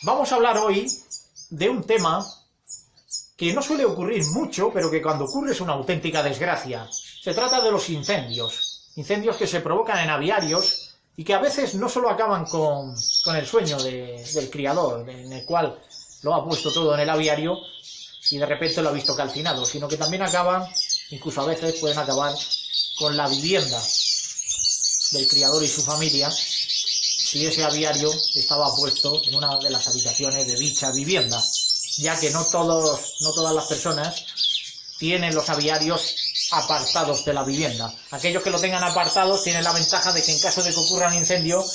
Vamos a hablar hoy de un tema que no suele ocurrir mucho, pero que cuando ocurre es una auténtica desgracia. Se trata de los incendios. Incendios que se provocan en aviarios y que a veces no solo acaban con el sueño del criador, en el cual lo ha puesto todo en el aviario y de repente lo ha visto calcinado, sino que también acaban, incluso a veces pueden acabar con la vivienda del criador y su familia, si ese aviario estaba puesto en una de las habitaciones de dicha vivienda, ya que no todas las personas tienen los aviarios apartados de la vivienda. Aquellos que lo tengan apartados tienen la ventaja de que en caso de que ocurra un incendio,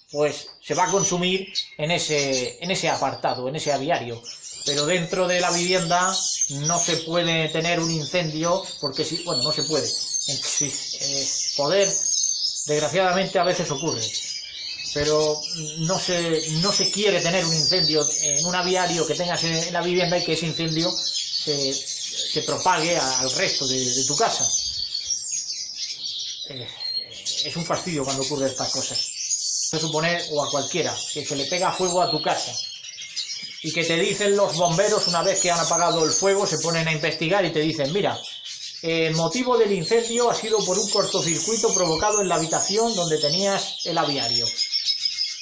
pues se va a consumir en ese apartado, en ese aviario. Pero dentro de la vivienda no se puede tener un incendio, porque no se puede. Poder, desgraciadamente, a veces ocurre. Pero no se quiere tener un incendio en un aviario que tengas en la vivienda y que ese incendio se propague al resto de tu casa. Es un fastidio cuando ocurren estas cosas. Se supone, o a cualquiera, que se le pega fuego a tu casa y que te dicen los bomberos, una vez que han apagado el fuego, se ponen a investigar y te dicen: mira, el motivo del incendio ha sido por un cortocircuito provocado en la habitación donde tenías el aviario.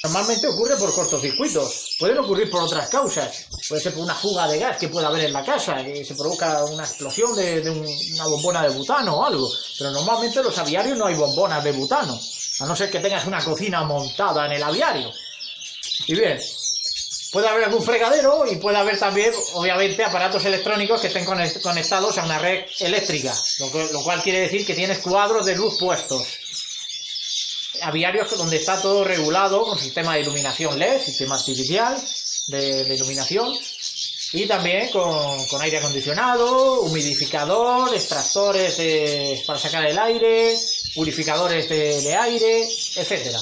Normalmente ocurre por cortocircuitos, pueden ocurrir por otras causas, puede ser por una fuga de gas que pueda haber en la casa, que se provoca una explosión de una bombona de butano o algo, pero normalmente en los aviarios no hay bombonas de butano, a no ser que tengas una cocina montada en el aviario. Y bien, puede haber algún fregadero y puede haber también, obviamente, aparatos electrónicos que estén conectados a una red eléctrica, lo cual quiere decir que tienes cuadros de luz puestos. Aviarios donde está todo regulado con sistema de iluminación LED, sistema artificial de iluminación, y también con aire acondicionado, humidificador, extractores para sacar el aire, purificadores de aire, etcétera.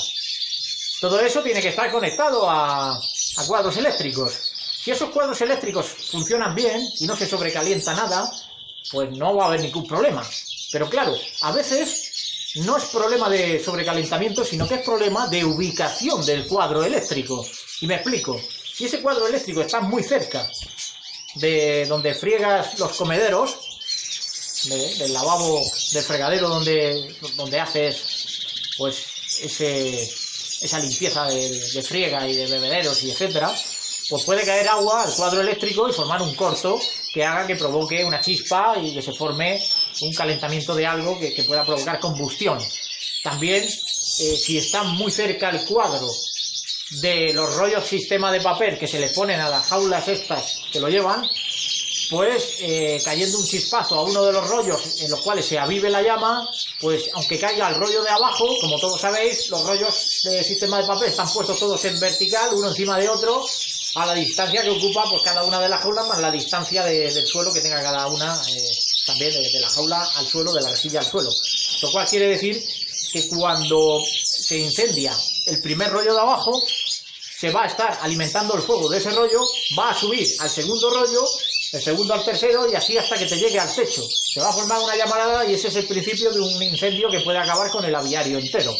Todo eso tiene que estar conectado a cuadros eléctricos. Si esos cuadros eléctricos funcionan bien y no se sobrecalienta nada, pues no va a haber ningún problema. Pero claro, a veces no es problema de sobrecalentamiento, sino que es problema de ubicación del cuadro eléctrico. Y me explico. Si ese cuadro eléctrico está muy cerca de donde friegas los comederos, del lavabo, del fregadero donde haces pues esa limpieza de friega y de bebederos y etcétera, pues puede caer agua al cuadro eléctrico y formar un corto que haga que provoque una chispa y que se forme un calentamiento de algo que pueda provocar combustión. También, si está muy cerca el cuadro de los rollos sistema de papel que se le ponen a las jaulas estas que lo llevan, pues cayendo un chispazo a uno de los rollos en los cuales se avive la llama, pues aunque caiga el rollo de abajo, como todos sabéis, los rollos de sistema de papel están puestos todos en vertical, uno encima de otro, a la distancia que ocupa pues cada una de las jaulas, más la distancia del suelo que tenga cada una, también de la jaula al suelo, de la rejilla al suelo. Lo cual quiere decir que cuando se incendia el primer rollo de abajo, se va a estar alimentando el fuego de ese rollo, va a subir al segundo rollo, el segundo al tercero y así hasta que te llegue al techo. Se va a formar una llamarada y ese es el principio de un incendio que puede acabar con el aviario entero.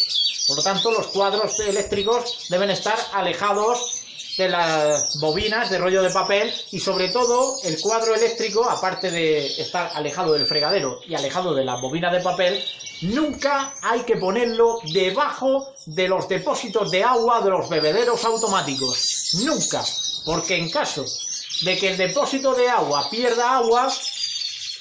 Por lo tanto, los cuadros eléctricos deben estar alejados de las bobinas de rollo de papel y sobre todo el cuadro eléctrico, aparte de estar alejado del fregadero y alejado de las bobinas de papel, nunca hay que ponerlo debajo de los depósitos de agua de los bebederos automáticos. Nunca, porque en caso de que el depósito de agua pierda agua,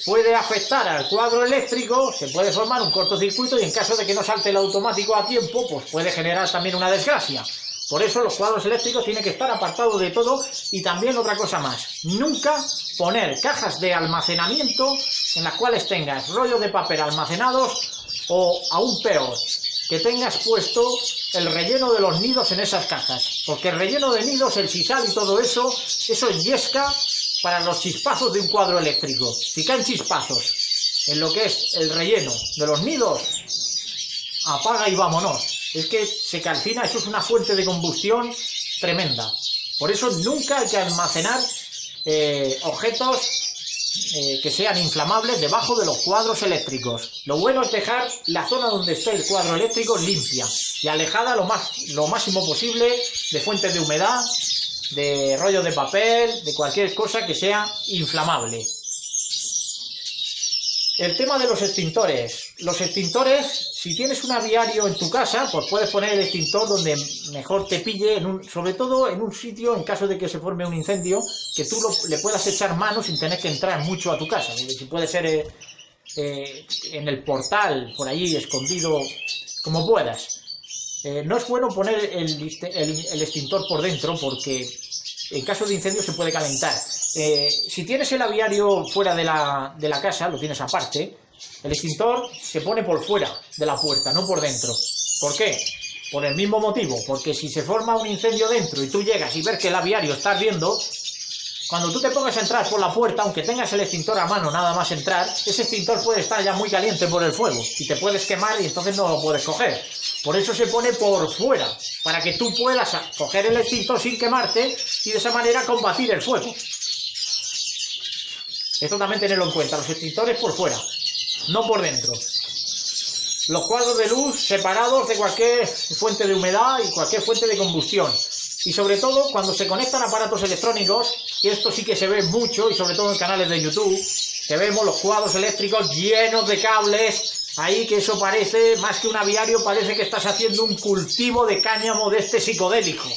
puede afectar al cuadro eléctrico, se puede formar un cortocircuito y en caso de que no salte el automático a tiempo, pues puede generar también una desgracia. Por eso los cuadros eléctricos tienen que estar apartados de todo. Y también otra cosa más, nunca poner cajas de almacenamiento en las cuales tengas rollos de papel almacenados o, aún peor, que tengas puesto el relleno de los nidos en esas cajas, porque el relleno de nidos, el sisal y todo eso es yesca para los chispazos de un cuadro eléctrico. Si caen chispazos en lo que es el relleno de los nidos, apaga y vámonos. Es que se calcina, eso es una fuente de combustión tremenda. Por eso nunca hay que almacenar objetos que sean inflamables debajo de los cuadros eléctricos. Lo bueno es dejar la zona donde esté el cuadro eléctrico limpia y alejada lo máximo posible de fuentes de humedad de rollos de papel, de cualquier cosa que sea inflamable. El tema de los extintores. Los extintores, si tienes un aviario en tu casa, pues puedes poner el extintor donde mejor te pille, sobre todo en un sitio, en caso de que se forme un incendio, que tú le puedas echar mano sin tener que entrar mucho a tu casa. Si puede ser en el portal, por allí, escondido, como puedas. No es bueno poner el extintor por dentro porque en caso de incendio se puede calentar. Si tienes el aviario fuera de la casa, lo tienes aparte, el extintor se pone por fuera de la puerta, no por dentro. ¿Por qué? Por el mismo motivo, porque si se forma un incendio dentro y tú llegas y ves que el aviario está ardiendo, cuando tú te pongas a entrar por la puerta, aunque tengas el extintor a mano nada más entrar, ese extintor puede estar ya muy caliente por el fuego y te puedes quemar y entonces no lo puedes coger. Por eso se pone por fuera, para que tú puedas coger el extintor sin quemarte y de esa manera combatir el fuego. Esto también tenerlo en cuenta, los extintores por fuera, no por dentro. Los cuadros de luz separados de cualquier fuente de humedad y cualquier fuente de combustión. Y sobre todo cuando se conectan aparatos electrónicos, y esto sí que se ve mucho, y sobre todo en canales de YouTube, que vemos los cuadros eléctricos llenos de cables, ahí que eso parece, más que un aviario, parece que estás haciendo un cultivo de cáñamo de este psicodélico.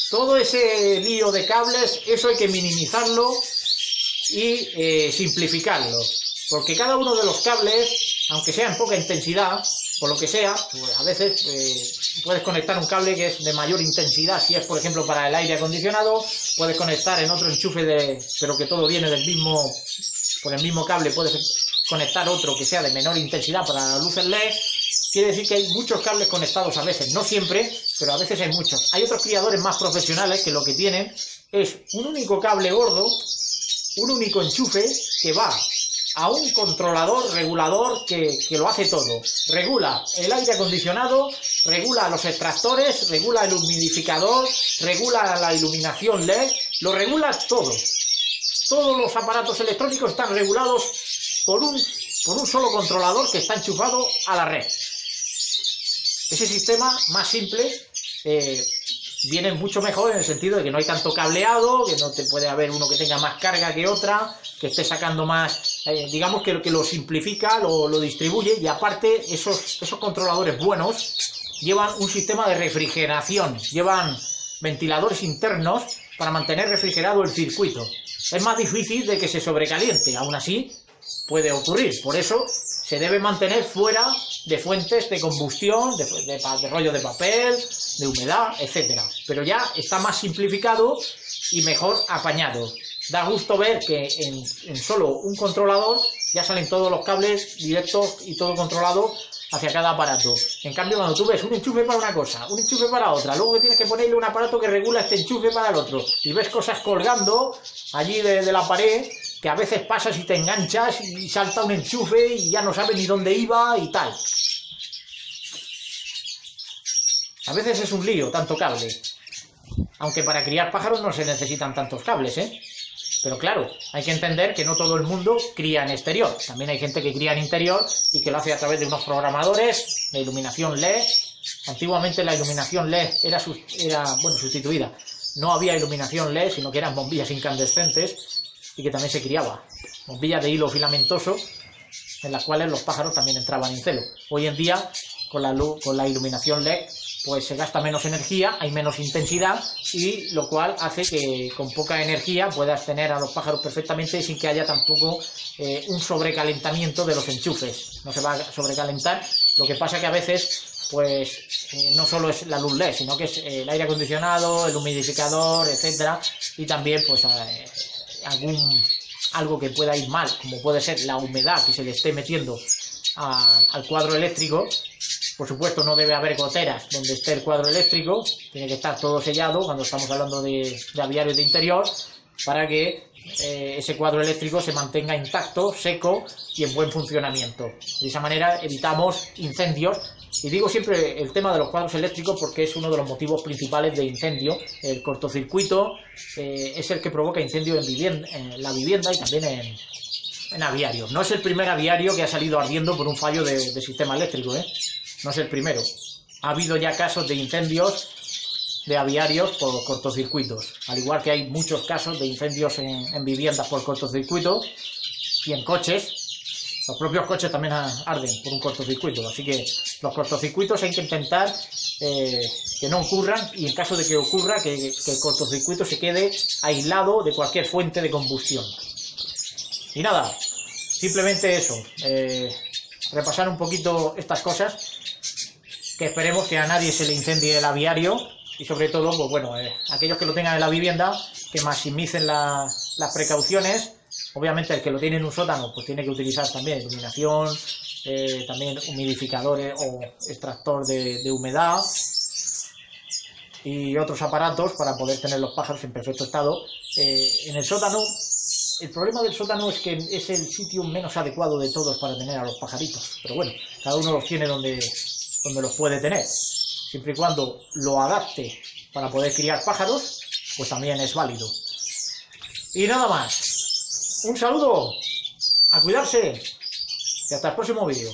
Todo ese lío de cables, eso hay que minimizarlo y simplificarlo. Porque cada uno de los cables, aunque sea en poca intensidad, por lo que sea, pues a veces puedes conectar un cable que es de mayor intensidad, si es por ejemplo para el aire acondicionado, puedes conectar en otro enchufe pero que todo viene por el mismo cable, puedes conectar otro que sea de menor intensidad para las luces LED. Quiere decir que hay muchos cables conectados a veces, no siempre, pero a veces hay muchos. Hay otros criadores más profesionales que lo que tienen es un único cable gordo, un único enchufe que va a un controlador, regulador que lo hace todo. Regula el aire acondicionado, regula los extractores, regula el humidificador, regula la iluminación LED, lo regula todo. Todos los aparatos electrónicos están regulados por un solo controlador que está enchufado a la red. Ese sistema más simple viene mucho mejor en el sentido de que no hay tanto cableado, que no te puede haber uno que tenga más carga que otra, que esté sacando más, digamos que lo simplifica, lo distribuye, y aparte esos controladores buenos llevan un sistema de refrigeración, llevan ventiladores internos para mantener refrigerado el circuito. Es más difícil de que se sobrecaliente, aún así puede ocurrir, por eso se debe mantener fuera de fuentes de combustión, de rollo de papel, de humedad, etc. Pero ya está más simplificado y mejor apañado. Da gusto ver que en solo un controlador ya salen todos los cables directos y todo controlado hacia cada aparato. En cambio, cuando tú ves un enchufe para una cosa, un enchufe para otra, luego que tienes que ponerle un aparato que regula este enchufe para el otro, y ves cosas colgando allí de la pared, que a veces pasas y te enganchas y salta un enchufe y ya no sabes ni dónde iba y tal. A veces es un lío, tanto cable. Aunque para criar pájaros no se necesitan tantos cables, ¿eh? Pero claro, hay que entender que no todo el mundo cría en exterior. También hay gente que cría en interior y que lo hace a través de unos programadores de iluminación LED. Antiguamente la iluminación LED era sustituida. No había iluminación LED, sino que eran bombillas incandescentes y que también se criaba. Bombillas de hilo filamentoso en las cuales los pájaros también entraban en celo. Hoy en día, con la iluminación LED, pues se gasta menos energía, hay menos intensidad, y lo cual hace que con poca energía puedas tener a los pájaros perfectamente sin que haya tampoco un sobrecalentamiento de los enchufes. No se va a sobrecalentar. Lo que pasa que a veces pues no solo es la luz LED, sino que es el aire acondicionado, el humidificador, etcétera, y también pues algo que pueda ir mal, como puede ser la humedad que se le esté metiendo al cuadro eléctrico. Por supuesto, no debe haber goteras donde esté el cuadro eléctrico, tiene que estar todo sellado cuando estamos hablando de aviarios de interior, para que ese cuadro eléctrico se mantenga intacto, seco y en buen funcionamiento. De esa manera evitamos incendios. Y digo siempre el tema de los cuadros eléctricos porque es uno de los motivos principales de incendio. El cortocircuito es el que provoca incendio en la vivienda y también en aviarios. No es el primer aviario que ha salido ardiendo por un fallo de sistema eléctrico, ¿eh? No es el primero. Ha habido ya casos de incendios de aviarios por cortocircuitos. Al igual que hay muchos casos de incendios en viviendas por cortocircuito y en coches. Los propios coches también arden por un cortocircuito. Así que los cortocircuitos hay que intentar que no ocurran, y en caso de que ocurra, que el cortocircuito se quede aislado de cualquier fuente de combustión. Y nada, simplemente eso, repasar un poquito estas cosas, que esperemos que a nadie se le incendie el aviario, y sobre todo, pues bueno, aquellos que lo tengan en la vivienda, que maximicen las precauciones. Obviamente el que lo tiene en un sótano, pues tiene que utilizar también iluminación, también humidificadores o extractor de humedad y otros aparatos para poder tener los pájaros en perfecto estado. En el sótano, el problema del sótano es que es el sitio menos adecuado de todos para tener a los pajaritos. Pero bueno, cada uno los tiene donde los puede tener. Siempre y cuando lo adapte para poder criar pájaros, pues también es válido. Y nada más. Un saludo, a cuidarse y hasta el próximo vídeo.